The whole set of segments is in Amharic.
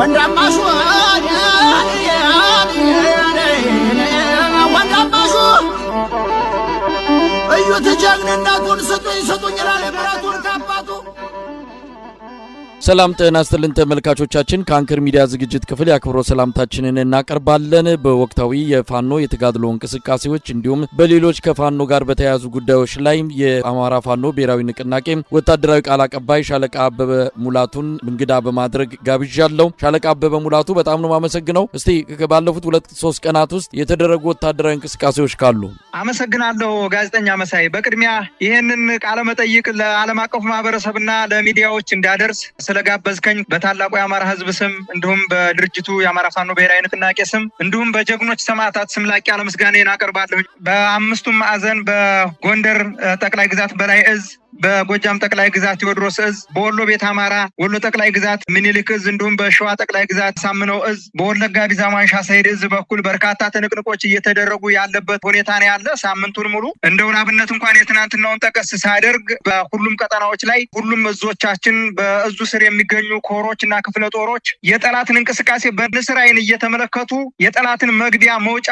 ወንዳማሹ ወንዳማሹ እዩት ጀግንነቱን ስጡኝ ይላል ብራቱን ካባቱ። ሰላም ጤና ይስጥልን ተመልካቾቻችን ከአንከር ሚዲያ ዝግጅት ክፍል ያክብሮ ሰላምታችንን እናቀርባለን። በወቅታዊ የፋኖ የተጋድሎ እንቅስቃሴዎች እንዲሁም በሌሎች ከፋኖ ጋር በተያያዙ ጉዳዮች ላይ የአማራ ፋኖ ብሔራዊ ንቅናቄ ወታደራዊ ቃል አቀባይ ሻለቃ አበበ ሙላቱን እንግዳ በማድረግ ጋብዣለሁ። ሻለቃ አበበ ሙላቱ በጣም ነው ማመሰግነው። እስቲ ባለፉት 2-3 ቀናት ውስጥ የተደረጉ ወታደራዊ እንቅስቃሴዎች ካሉ። አመሰግናለሁ ጋዜጠኛ መሳይ። በቅድሚያ ይሄንን ቃለ መጠይቅ ለዓለም አቀፉ ማህበረሰብና ለሚዲያዎች እንዳደርስ ስለጋበዝከኝ በታላቁ የአማራ ህዝብ ስም እንዲሁም በድርጅቱ የአማራ ፋኖ ብሔራዊ ንቅናቄ ስም እንዲሁም በጀግኖች ሰማዕታት ስም ላቅ ያለ ምስጋናዬን አቀርባለሁ። በአምስቱም ማዕዘን በጎንደር ጠቅላይ ግዛት በላይ እዝ፣ በጎጃም ጠቅላይ ግዛት ቴዎድሮስ እዝ፣ በወሎ ቤት አማራ ወሎ ጠቅላይ ግዛት ምኒልክ እዝ እንዲሁም በሸዋ ጠቅላይ ግዛት ሳምነው እዝ፣ በወለጋ ቢዛማንሻ ሰይድ እዝ በኩል በርካታ ትንቅንቆች እየተደረጉ ያለበት ሁኔታ ነው ያለ። ሳምንቱን ሙሉ እንደው አብነት እንኳን የትናንትናውን ጠቀስ ሳደርግ በሁሉም ቀጠናዎች ላይ ሁሉም እዞቻችን በእዙ ስር የሚገኙ ኮሮችና ክፍለ ጦሮች የጠላትን እንቅስቃሴ በንስር ዓይን እየተመለከቱ የጠላትን መግቢያ መውጫ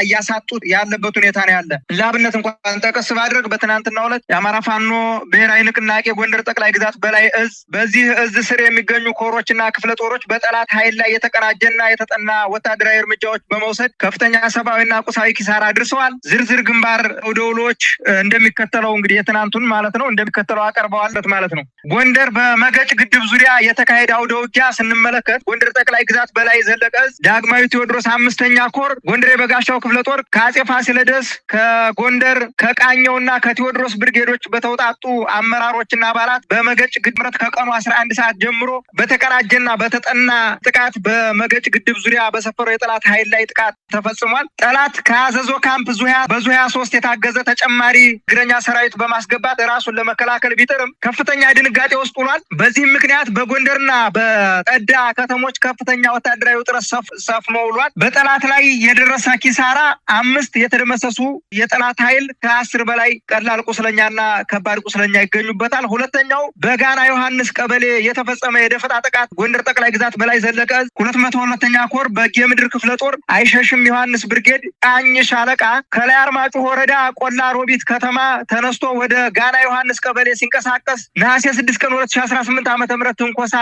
እያሳጡት ያለበት ሁኔታ ነው ያለ። ለአብነት እንኳን ጠቀስ ባደርግ በትናንትናው ዕለት የአማራ ፋኖ ብሔራዊ ንቅናቄ ጎንደር ጠቅላይ ግዛት በላይ እዝ በዚህ እዝ ስር የሚገኙ ኮሮችና ክፍለ ጦሮች በጠላት ኃይል ላይ የተቀናጀና የተጠና ወታደራዊ እርምጃዎች በመውሰድ ከፍተኛ ሰብአዊና ቁሳዊ ኪሳራ አድርሰዋል። ዝርዝር ግንባር አውደውሎች እንደሚከተለው እንግዲህ የትናንቱን ማለት ነው እንደሚከተለው አቀርበዋለት ማለት ነው። ጎንደር በመገጭ ግድብ ዙሪያ የተካሄደ አውደ ውጊያ ስንመለከት ጎንደር ጠቅላይ ግዛት በላይ ዘለቀ እዝ ዳግማዊ ቴዎድሮስ 5ኛ ኮር ጎንደር የበጋሻው ክፍለ ጦር ከአጼ ፋሲለደስ ከጎንደር ከቃኘውና ከቴዎድሮስ ብርጌዶች በተውጣጡ አመራሮችና አባላት በመገጭ ግድብ ከቀኑ 11 ሰዓት ጀምሮ በተቀናጀና በተጠና ጥቃት በመገጭ ግድብ ዙሪያ በሰፈረው የጠላት ኃይል ላይ ጥቃት ተፈጽሟል። ጠላት ከአዘዞ ካምፕ በዙ 23 የታገዘ ተጨማሪ እግረኛ ሰራዊት በማስገባት ራሱን ለመከላከል ቢጥርም ከፍተኛ ድንጋጤ ውስጥ ሆኗል። በዚህም ምክንያት በጎንደርና በጠዳ ከተሞች ከፍተኛ ወታደራዊ ውጥረት ሰፍኖ ውሏል። በጠላት ላይ የደረሰ ኪሳራ 5 የተደመሰሱ የጠላት ኃይል ከ10 በላይ ቀላል ቁስለኛና ከባድ ቁስለኛ ይገኙበታል። ሁለተኛው በጋና ዮሐንስ ቀበሌ የተፈጸመ የደፈጣ ጥቃት ጎንደር ጠቅላይ ግዛት በላይ ዘለቀ 202ኛ ኮር በጌምድር ክፍለ ጦር አይሸሽም ዮሐንስ ብርጌድ ቃኝ ሻለቃ ከላይ አርማጭሆ ወረዳ ቆላ ሮቢት ከተማ ተነስቶ ወደ ጋና ዮሐንስ ቀበሌ ሲንቀሳቀስ ነሐሴ 6 ቀን 2018 ዓ.ም ትንኮሳ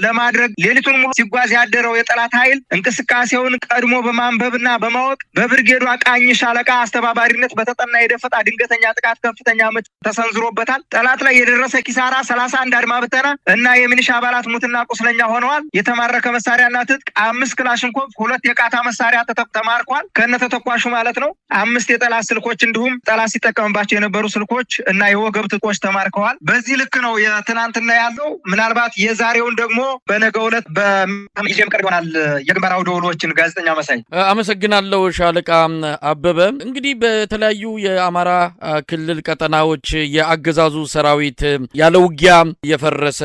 ለማድረግ ሌሊቱን ሙሉ ሲጓዝ ያደረው የጠላት ኃይል እንቅስቃሴውን ቀድሞ በማንበብና በማወቅ በብርጌዷ ቃኝ ሻለቃ አስተባባሪነት በተጠና የደፈጣ ድንገተኛ ጥቃት ከፍተኛ ምት ተሰንዝሮበታል። ጠላት ላይ የደረሰ ኪሳራ 31 አድማ ብተና እና የሚሊሻ አባላት ሙትና ቁስለኛ ሆነዋል። የተማረከ መሳሪያና ትጥቅ 5 ክላሽንኮቭ 2 የቃታ መሳሪያ ተማርኳል ከነ ተተኳሹ ማለት ነው። 5 የጠላት ስልኮች እንዲሁም ጠላት ሲጠቀምባቸው የነበሩ ስልኮች እና የወገብ ትጥቆች ተማርከዋል። በዚህ ልክ ነው የትናንትና ያለው። ምናልባት የዛሬውን ደግሞ በነገው ዕለት በሚጀም ቀርብ ይሆናል። የግንባር አውደውሎችን ጋዜጠኛ መሳይ አመሰግናለሁ። ሻለቃ አበበ እንግዲህ በተለያዩ የአማራ ክልል ቀጠናዎች የአገዛዙ ሰራዊት ያለ ውጊያ የፈረሰ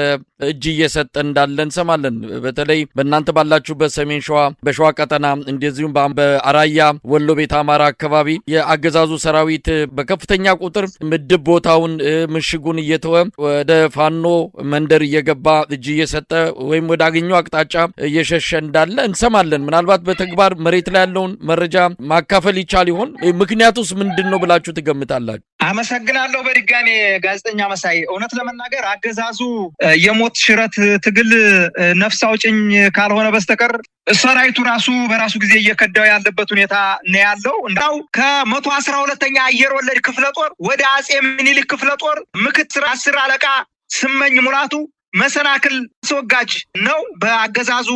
እጅ እየሰጠ እንዳለ እንሰማለን። በተለይ በእናንተ ባላችሁበት ሰሜን ሸዋ በሸዋ ቀጠና እንደዚሁም በአራያ ወሎ ቤት አማራ አካባቢ የአገዛዙ ሰራዊት በከፍተኛ ቁጥር ምድብ ቦታውን ምሽጉን እየተወ ወደ ፋኖ መንደር እየገባ እጅ እየሰጠ ወይም ወደ አገኘው አቅጣጫ እየሸሸ እንዳለ እንሰማለን። ምናልባት በተግባር መሬት ላይ ያለውን መረጃ ማካፈል ይቻል ይሆን? ምክንያቱስ ምንድነው ብላችሁ ትገምታላችሁ? አመሰግናለሁ በድጋሜ ጋዜጠኛ መሳይ። እውነት ለመናገር አገዛዙ የሞት ሽረት ትግል ነፍስ አውጭኝ ካልሆነ በስተቀር ሰራዊቱ ራሱ በራሱ ጊዜ እየከዳው ያለበት ሁኔታ ነው ያለው። እንዳው ከ112ኛ አየር ወለድ ክፍለ ጦር ወደ አጼ ምኒልክ ክፍለ ጦር ምክትል 10 አለቃ ስመኝ ሙላቱ መሰናክል አስወጋጅ ነው በአገዛዙ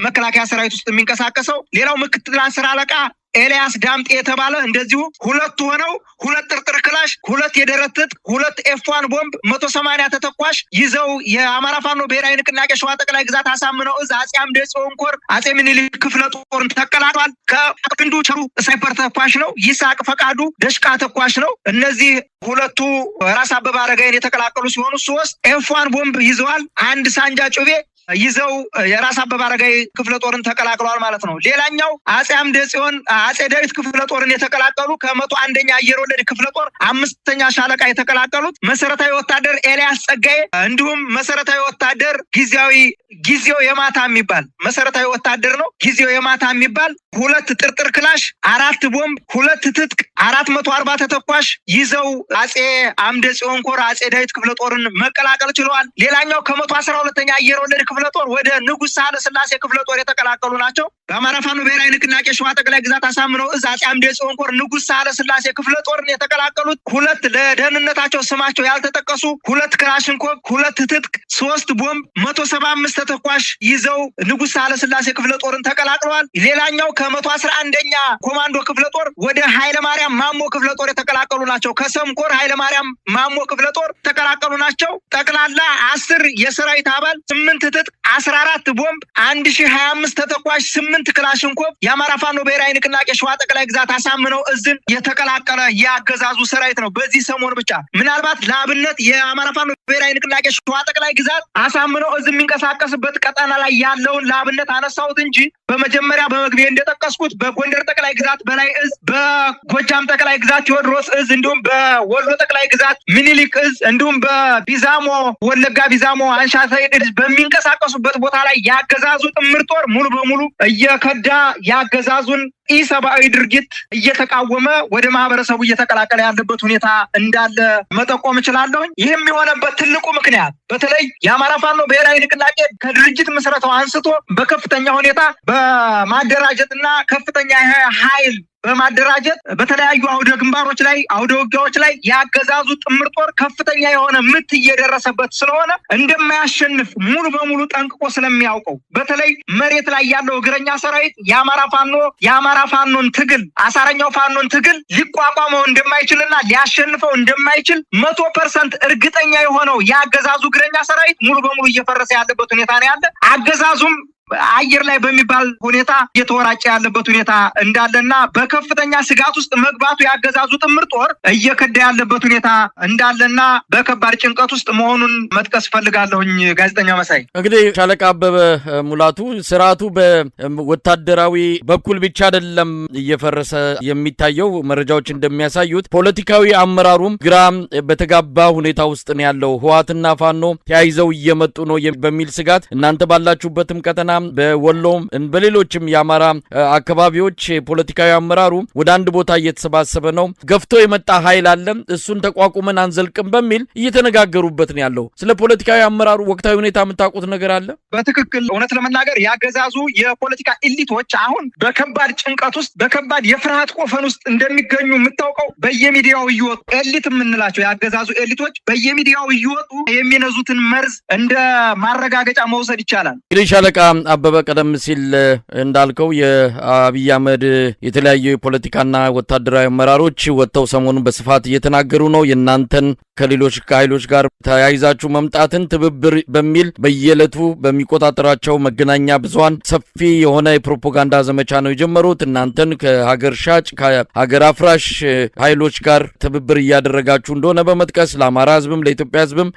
መከላከያ ሰራዊት ውስጥ የሚንቀሳቀሰው። ሌላው ምክትል 10 አለቃ ኤልያስ ዳምጤ የተባለ እንደዚሁ ሁለት ሆነው 2 ጥርጥር ክላሽ 2 የደረት ትጥቅ 2 ኤፍ1 ቦምብ 180 ተተኳሽ ይዘው የአማራ ፋኖ ብሔራዊ ንቅናቄ ሸዋ ጠቅላይ ግዛት አሳምነው እዝ አጼ አምደ ጽዮን ኮር አጼ ምኒልክ ክፍለ ጦርን ተቀላቅሏል። ከቅንዱ ቸሩ ስናይፐር ተኳሽ ነው። ይሳቅ ፈቃዱ ደሽቃ ተኳሽ ነው። እነዚህ ሁለቱ ራስ አበበ አረጋይን የተቀላቀሉ ሲሆኑ 3 ኤፍ1 ቦምብ ይዘዋል። 1 ሳንጃ ጩቤ ይዘው የራስ አበበ አረጋይ ክፍለ ጦርን ተቀላቅለዋል ማለት ነው። ሌላኛው አጼ አምደ ጽዮን አጼ ዳዊት ክፍለ ጦርን የተቀላቀሉ ከ101ኛ አየር ወለድ ክፍለ ጦር 5ኛ ሻለቃ የተቀላቀሉት መሰረታዊ ወታደር ኤልያስ ጸጋዬ እንዲሁም መሰረታዊ ወታደር ጊዜው የማታ የሚባል መሰረታዊ ወታደር ነው። ጊዜው የማታ የሚባል 2 ጥርጥር ክላሽ 4 ቦምብ 2 ትጥቅ 440 ተተኳሽ ይዘው አጼ አምደ ጽዮን ኮር አጼ ዳዊት ክፍለ ጦርን መቀላቀል ችለዋል። ሌላኛው ከ112ኛ አየር ወለድ ክፍለ ጦር ወደ ንጉሥ ሳህለ ሥላሴ ክፍለ ጦር የተቀላቀሉ ናቸው። በአማራ ፋኖ ብሔራዊ ንቅናቄ ሸዋ ጠቅላይ ግዛት አሳምነው እዝ አጼ አምደ ጽዮን ኮር ንጉሥ ሳህለ ሥላሴ ክፍለ ጦርን የተቀላቀሉት 2 ለደህንነታቸው ስማቸው ያልተጠቀሱ 2 ክላሽንኮቭ 2 ትጥቅ 3 ቦምብ 175 ተተኳሽ ይዘው ንጉሥ ሳህለ ሥላሴ ክፍለ ጦርን ተቀላቅለዋል። ሌላኛው ከ111ኛ ኮማንዶ ክፍለ ጦር ወደ ኃይለ ማርያም ማሞ ክፍለ ጦር የተቀላቀሉ ናቸው። ከሰምኮር ኃይለ ማርያም ማሞ ክፍለ ጦር ተቀላቀሉ ናቸው። ጠቅላላ 10 የሰራዊት አባል 8 ትጥቅ 14 ቦምብ 1025 ተተኳሽ 8 ክላሽንኮቭ የአማራ ፋኖ ብሔራዊ ንቅናቄ ሸዋ ጠቅላይ ግዛት አሳምነው እዝን የተቀላቀለ ያገዛዙ ሰራዊት ነው። በዚህ ሰሞን ብቻ ምናልባት ለአብነት የአማራ ፋኖ ብሔራዊ ንቅናቄ ሸዋ ጠቅላይ ግዛት አሳምነው እዝ የሚንቀሳቀስበት ቀጠና ላይ ያለውን ለአብነት አነሳሁት እንጂ በመጀመሪያ በመግቢያ እንደጠቀስኩት በጎንደር ጠቅላይ ግዛት በላይ እዝ፣ በጎጃም ጠቅላይ ግዛት ቴዎድሮስ እዝ እንዲሁም በወሎ ጠቅላይ ግዛት ሚኒሊክ እዝ እንዲሁም በቢዛሞ ወለጋ ቢዛሞ አንሻ ሰይድ እዝ በሚንቀሳቀሱበት ቦታ ላይ ያገዛዙ ጥምር ጦር ሙሉ በሙሉ እየከዳ ያገዛዙን ኢሰብአዊ ድርጊት እየተቃወመ ወደ ማህበረሰቡ እየተቀላቀለ ያለበት ሁኔታ እንዳለ መጠቆም እችላለሁ። ይህም የሆነበት ትልቁ ምክንያት በተለይ የአማራ ፋኖ ብሔራዊ ንቅናቄ ከድርጅት ምስረታው አንስቶ በከፍተኛ ሁኔታ በማደራጀትና ከፍተኛ ኃይል በማደራጀት በተለያዩ አውደ ግንባሮች ላይ አውደ ውጊያዎች ላይ ያገዛዙ ጥምር ጦር ከፍተኛ የሆነ ምት እየደረሰበት ስለሆነ እንደማያሸንፍ ሙሉ በሙሉ ጠንቅቆ ስለሚያውቀው በተለይ መሬት ላይ ያለው እግረኛ ሰራዊት የአማራ ፋኖን ትግል አሳረኛው ፋኖን ትግል ሊቋቋመው እንደማይችልና ሊያሸንፈው እንደማይችል 100% እርግጠኛ የሆነው ያገዛዙ እግረኛ ሰራዊት ሙሉ በሙሉ እየፈረሰ ያለበት ሁኔታ ነው ያለ። አገዛዙም አየር ላይ በሚባል ሁኔታ እየተወራጨ ያለበት ሁኔታ እንዳለና በከፍተኛ ስጋት ውስጥ መግባቱ ያገዛዙ ጥምር ጦር እየከዳ ያለበት ሁኔታ እንዳለና በከባድ ጭንቀት ውስጥ መሆኑን መጥቀስ ፈልጋለሁኝ። ጋዜጠኛ መሳይ እንግዲህ ሻለቃ አበበ ሙላቱ ስርዓቱ በወታደራዊ በኩል ብቻ አይደለም እየፈረሰ የሚታየው። መረጃዎች እንደሚያሳዩት ፖለቲካዊ አመራሩም ግራ በተጋባ ሁኔታ ውስጥ ነው ያለው። ህወሓትና ፋኖ ተያይዘው እየመጡ ነው በሚል ስጋት እናንተ ባላችሁበትም ቀጠና በወሎም በሌሎችም የአማራ አካባቢዎች ፖለቲካዊ አመራሩ ወደ አንድ ቦታ እየተሰባሰበ ነው። ገፍቶ የመጣ ኃይል አለ፣ እሱን ተቋቁመን አንዘልቅም በሚል እየተነጋገሩበት ነው ያለው። ስለ ፖለቲካዊ አመራሩ ወቅታዊ ሁኔታ የምታውቁት ነገር አለ? በትክክል እውነት ለመናገር ያገዛዙ የፖለቲካ ኤሊቶች አሁን በከባድ ጭንቀት ውስጥ በከባድ የፍርሃት ቆፈን ውስጥ እንደሚገኙ የምታውቀው በየሚዲያው እየወጡ ኤሊት የምንላቸው ያገዛዙ ኤሊቶች በየሚዲያው እየወጡ የሚነዙትን መርዝ እንደ ማረጋገጫ መውሰድ ይቻላል። እንግዲህ ሻለቃ አበበ ቀደም ሲል እንዳልከው የአብይ አህመድ የተለያዩ የፖለቲካና ወታደራዊ አመራሮች ወጥተው ሰሞኑን በስፋት እየተናገሩ ነው። የእናንተን ከሌሎች ኃይሎች ጋር ተያይዛችሁ መምጣትን ትብብር በሚል በየዕለቱ በሚቆጣጠራቸው መገናኛ ብዙሃን ሰፊ የሆነ የፕሮፓጋንዳ ዘመቻ ነው የጀመሩት። እናንተን ከሀገር ሻጭ ከሀገር አፍራሽ ኃይሎች ጋር ትብብር እያደረጋችሁ እንደሆነ በመጥቀስ ለአማራ ሕዝብም ለኢትዮጵያ ሕዝብም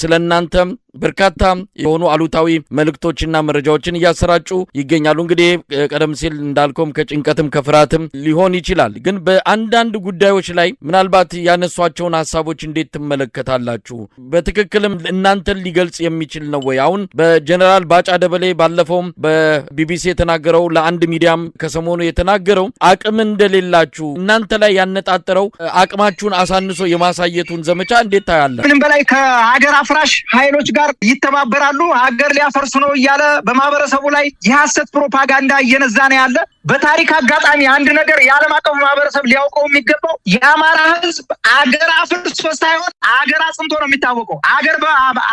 ስለእናንተ በርካታ የሆኑ አሉታዊ መልእክቶችና መረጃዎችን እያሰራጩ ይገኛሉ። እንግዲህ ቀደም ሲል እንዳልከውም ከጭንቀትም ከፍርሃትም ሊሆን ይችላል። ግን በአንዳንድ ጉዳዮች ላይ ምናልባት ያነሷቸውን ሀሳቦች እንዴት ትመለከታላችሁ? በትክክልም እናንተን ሊገልጽ የሚችል ነው ወይ? አሁን በጀነራል ባጫ ደበሌ ባለፈውም በቢቢሲ የተናገረው ለአንድ ሚዲያም ከሰሞኑ የተናገረው አቅም እንደሌላችሁ እናንተ ላይ ያነጣጠረው አቅማችሁን አሳንሶ የማሳየቱን ዘመቻ እንዴት ታያለ? ምንም በላይ ከሀገር አፍራሽ ኃይሎች ጋር ይተባበራሉ፣ ሀገር ሊያፈርሱ ነው እያለ በማህበረሰቡ ላይ የሐሰት ፕሮፓጋንዳ እየነዛ ነው ያለ። በታሪክ አጋጣሚ አንድ ነገር የዓለም አቀፍ ማህበረሰብ ሊያውቀው የሚገባው የአማራ ህዝብ አገር አፍርሶ ሳይሆን አገር አጽንቶ ነው የሚታወቀው።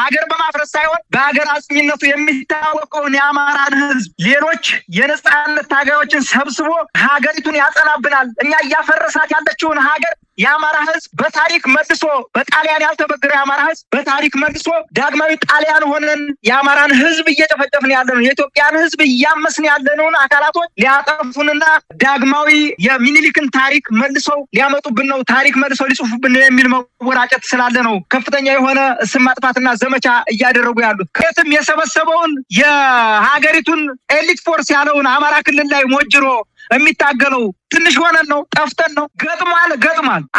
አገር በማፍረስ ሳይሆን በአገር አጽኝነቱ የሚታወቀውን የአማራን ህዝብ ሌሎች የነጻነት ታጋዮችን ሰብስቦ ሀገሪቱን ያጸናብናል፣ እኛ እያፈረሳት ያለችውን ሀገር የአማራ ህዝብ በታሪክ መልሶ በጣሊያን ያልተበገረ የአማራ ህዝብ በታሪክ መልሶ ዳግማዊ ጣሊያን ሆነን የአማራን ህዝብ እየጨፈጨፍን ያለነው የኢትዮጵያን ህዝብ እያመስን ያለነውን አካላቶች ሊያጠፉንና ዳግማዊ የሚኒሊክን ታሪክ መልሰው ሊያመጡብን ነው ታሪክ መልሰው ሊጽፉብን የሚል መወራጨት ስላለ ነው ከፍተኛ የሆነ ስም ማጥፋትና ዘመቻ እያደረጉ ያሉት ከየትም የሰበሰበውን የሀገሪቱን ኤሊት ፎርስ ያለውን አማራ ክልል ላይ ሞጅሮ የሚታገለው ትንሽ ሆነን ነው ጠፍተን ነው ገጥሟል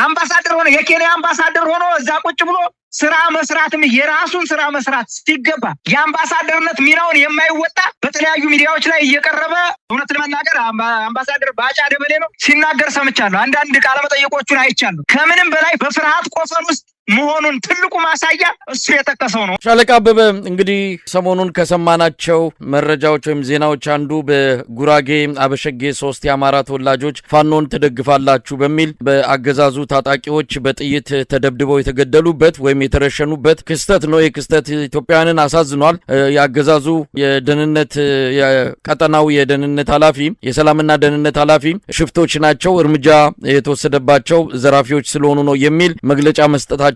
አምባሳደር ሆነ የኬንያ አምባሳደር ሆኖ እዛ ቁጭ ብሎ ስራ መስራትም የራሱን ስራ መስራት ሲገባ የአምባሳደርነት ሚናውን የማይወጣ በተለያዩ ሚዲያዎች ላይ እየቀረበ እውነት ለመናገር አምባሳደር ባጫ ደበሌ ነው ሲናገር ሰምቻለሁ አንዳንድ ቃለ መጠይቆቹን አይቻለሁ ከምንም በላይ በፍርሃት ቆፈን ውስጥ መሆኑን ትልቁ ማሳያ እሱ የተከሰው ነው። ሻለቃ አበበ እንግዲህ ሰሞኑን ከሰማናቸው መረጃዎች ወይም ዜናዎች አንዱ በጉራጌ አበሸጌ 3 የአማራ ተወላጆች ፋኖን ተደግፋላችሁ በሚል በአገዛዙ ታጣቂዎች በጥይት ተደብድበው የተገደሉበት ወይም የተረሸኑበት ክስተት ነው። የክስተት ኢትዮጵያውያንን አሳዝኗል። የአገዛዙ የደህንነት የቀጠናው የደህንነት ኃላፊ የሰላምና ደህንነት ኃላፊ ሽፍቶች ናቸው እርምጃ የተወሰደባቸው ዘራፊዎች ስለሆኑ ነው የሚል መግለጫ መስጠታቸው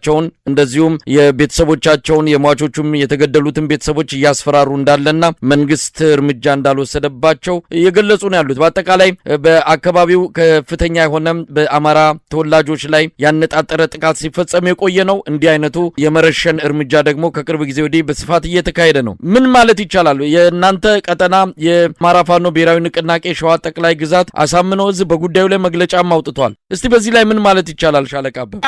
እንደዚሁም የቤተሰቦቻቸውን የሟቾቹም የተገደሉትን ቤተሰቦች እያስፈራሩ እንዳለና መንግስት እርምጃ እንዳልወሰደባቸው እየገለጹ ነው ያሉት። በአጠቃላይ በአካባቢው ከፍተኛ የሆነ በአማራ ተወላጆች ላይ ያነጣጠረ ጥቃት ሲፈጸም የቆየ ነው። እንዲህ አይነቱ የመረሸን እርምጃ ደግሞ ከቅርብ ጊዜ ወዲህ በስፋት እየተካሄደ ነው። ምን ማለት ይቻላል? የእናንተ ቀጠና የአማራ ፋኖ ብሔራዊ ንቅናቄ ሸዋ ጠቅላይ ግዛት አሳምነው እዝ በጉዳዩ ላይ መግለጫም አውጥቷል። እስቲ በዚህ ላይ ምን ማለት ይቻላል? ሻለቃ አበበ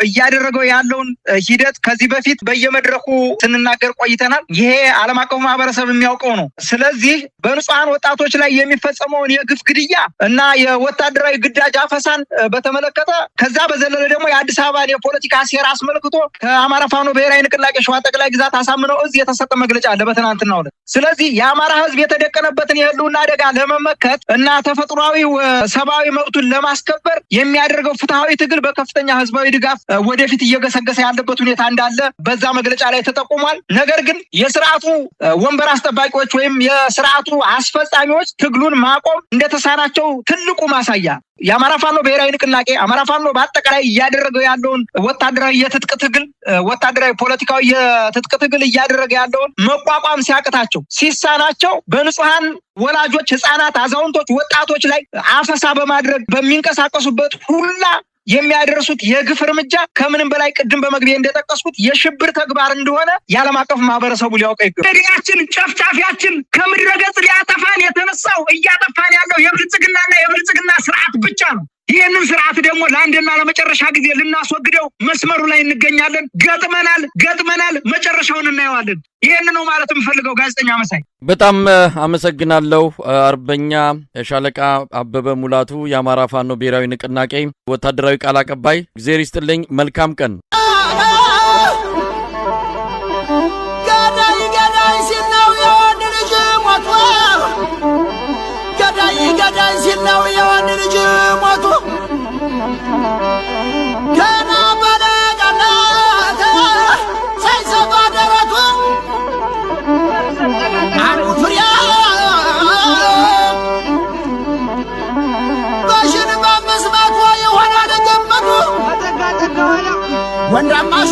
እያደረገው ያለውን ሂደት ከዚህ በፊት በየመድረኩ ስንናገር ቆይተናል። ይሄ ዓለም አቀፉ ማህበረሰብ የሚያውቀው ነው። ስለዚህ በንጹሃን ወጣቶች ላይ የሚፈጸመውን የግፍ ግድያ እና የወታደራዊ ግዳጅ አፈሳን በተመለከተ ከዛ በዘለለ ደግሞ የአዲስ አበባን የፖለቲካ ሴራ አስመልክቶ ከአማራ ፋኖ ብሔራዊ ንቅናቄ ሸዋ ጠቅላይ ግዛት አሳምነው እዝ የተሰጠ መግለጫ አለ በትናንትናው ዕለት። ስለዚህ የአማራ ህዝብ የተደቀነበትን የህልውና አደጋ ለመመከት እና ተፈጥሯዊ ሰብአዊ መብቱን ለማስከበር የሚያደርገው ፍትሃዊ ትግል በከፍተኛ ህዝባዊ ድጋፍ ወደፊት እየገሰገሰ ያለበት ሁኔታ እንዳለ በዛ መግለጫ ላይ ተጠቁሟል። ነገር ግን የስርዓቱ ወንበር አስጠባቂዎች ወይም የስርዓቱ አስፈጻሚዎች ትግሉን ማቆም እንደተሳናቸው ትልቁ ማሳያ የአማራ ፋኖ ብሔራዊ ንቅናቄ አማራ ፋኖ በአጠቃላይ እያደረገው ያለውን ወታደራዊ የትጥቅ ትግል ወታደራዊ ፖለቲካዊ የትጥቅ ትግል እያደረገ ያለውን መቋቋም ሲያቅታቸው ሲሳናቸው በንጹሃን ወላጆች፣ ህፃናት፣ አዛውንቶች፣ ወጣቶች ላይ አፈሳ በማድረግ በሚንቀሳቀሱበት ሁላ የሚያደርሱት የግፍ እርምጃ ከምንም በላይ ቅድም በመግቢያ እንደጠቀስኩት የሽብር ተግባር እንደሆነ የዓለም አቀፍ ማህበረሰቡ ሊያውቀው ይገባል። ገዳያችን ጨፍጫፊያችን ከምድረ ገጽ ሊያጠፋን የተነሳው እያጠፋን ያለው የብልጽግናና የብልጽግና ስርዓት ብቻ ነው። ይህንን ስርዓት ደግሞ ለአንድና ለመጨረሻ ጊዜ ልናስወግደው መስመሩ ላይ እንገኛለን። ገጥመናል፣ መጨረሻውን እናየዋለን። ይህን ነው ማለት የምፈልገው። ጋዜጠኛ መሳይ በጣም አመሰግናለሁ። አርበኛ ሻለቃ አበበ ሙላቱ የአማራ ፋኖ ብሔራዊ ንቅናቄ ወታደራዊ ቃል አቀባይ፣ እግዚአብሔር ይስጥልኝ። መልካም ቀን። ገዳይ ሲል ነው የወንድ ልጅ ሞቶ ገዳይ ሲል ነው የወንድ ልጅ ሞቶ ገና በለጋነት ሳይሰፋ ደረቱ አንዱ ፍሬ በሽን በመስማት ይሆናል ገመዱ ወንዳማሹ